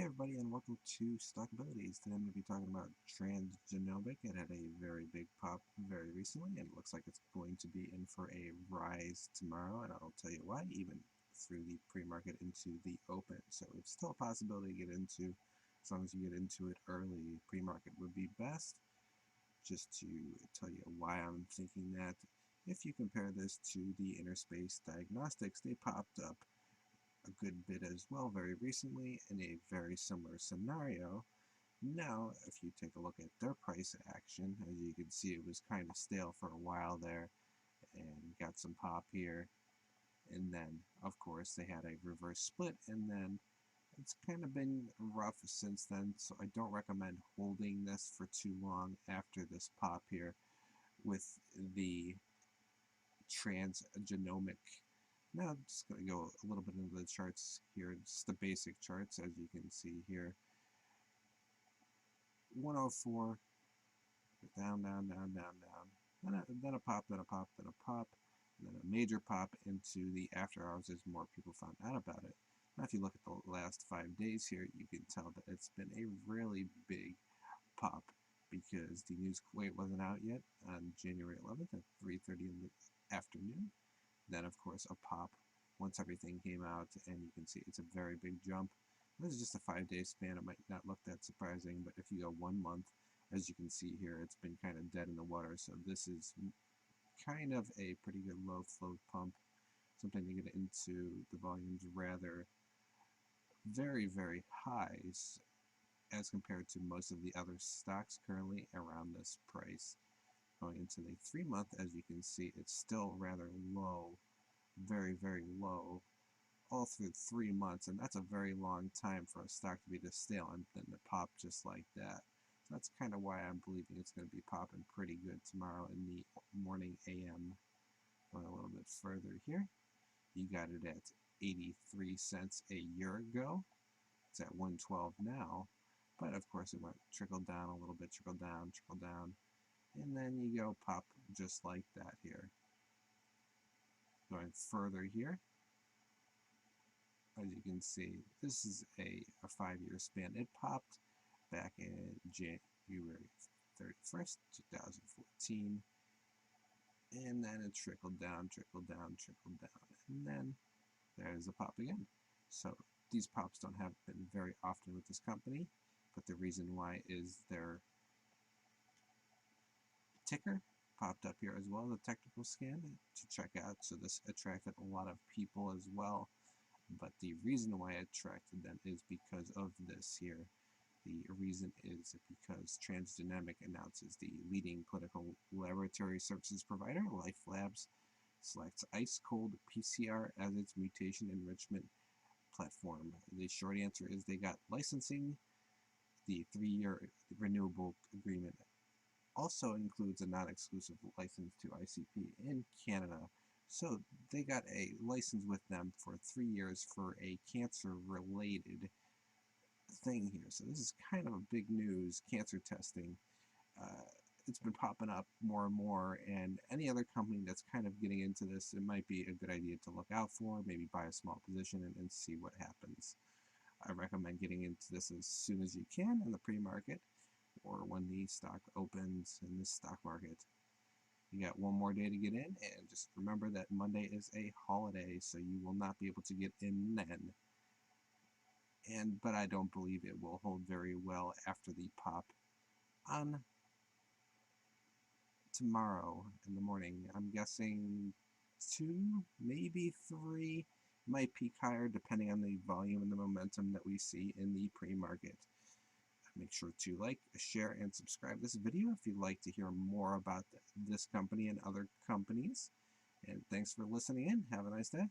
Hey everybody, and welcome to Stock Abilities. Today I'm going to be talking about Transgenomic. It had a very big pop very recently, and it looks like it's going to be in for a rise tomorrow, and I'll tell you why, even through the pre-market into the open. So it's still a possibility to get into, as long as you get into it early. Pre-market would be best. Just to tell you why I'm thinking that, if you compare this to the Interspace Diagnostics, they popped up a good bit as well very recently in a very similar scenario. Now, if you take a look at their price action, as you can see, it was kind of stale for a while there and got some pop here. And then, of course, they had a reverse split, and then it's kind of been rough since then, so I don't recommend holding this for too long after this pop here with the transgenomic. Now I'm just going to go a little bit into the charts here, just the basic charts, as you can see here. 104, down, down, down, down, down, then a pop, then a pop, then a pop, and then a major pop into the after hours as more people found out about it. Now if you look at the last 5 days here, you can tell that it's been a really big pop because the news weight wasn't out yet on January 11th at 3:30 in the afternoon. Then, of course, a pop once everything came out, and you can see it's a very big jump. This is just a 5-day span. It might not look that surprising, but if you go 1 month, as you can see here, it's been kind of dead in the water. So this is kind of a pretty good low float pump, something to get into. The volume's rather very, very high as compared to most of the other stocks currently around this price. Going into the 3-month, as you can see, it's still rather low, very, very low, all through 3 months, and that's a very long time for a stock to be this stale and then to pop just like that. So that's kind of why I'm believing it's going to be popping pretty good tomorrow in the morning AM. Going a little bit further here, you got it at 83 cents a year ago. It's at 112 now, but of course it went trickled down a little bit, trickled down, and then you go pop just like that here. Going further here, as you can see, this is a 5-year span. It popped back in January 31st, 2014, and then it trickled down, and then there's a pop again. So these pops don't happen very often with this company, but the reason why is their ticker popped up here as well, the technical scan to check out. So this attracted a lot of people as well. But the reason why it attracted them is because of this here. The reason is because Transgenomic announces the leading clinical laboratory services provider, Lifelabs, selects ice cold PCR as its mutation enrichment platform. The short answer is they got licensing. The 3-year renewable agreement also includes a non-exclusive license to ICP in Canada. So they got a license with them for 3 years for a cancer-related thing here. So this is kind of a big news, cancer testing. It's been popping up more and more, and any other company that's kind of getting into this, it might be a good idea to look out for, maybe buy a small position and see what happens. I recommend getting into this as soon as you can in the pre-market or when the stock opens in the stock market. You got one more day to get in, and just remember that Monday is a holiday, so you will not be able to get in then. But I don't believe it will hold very well after the pop on tomorrow in the morning. I'm guessing 2, maybe 3, might peak higher depending on the volume and the momentum that we see in the pre-market. Make sure to like, share, and subscribe this video if you'd like to hear more about this company and other companies. And thanks for listening in. Have a nice day.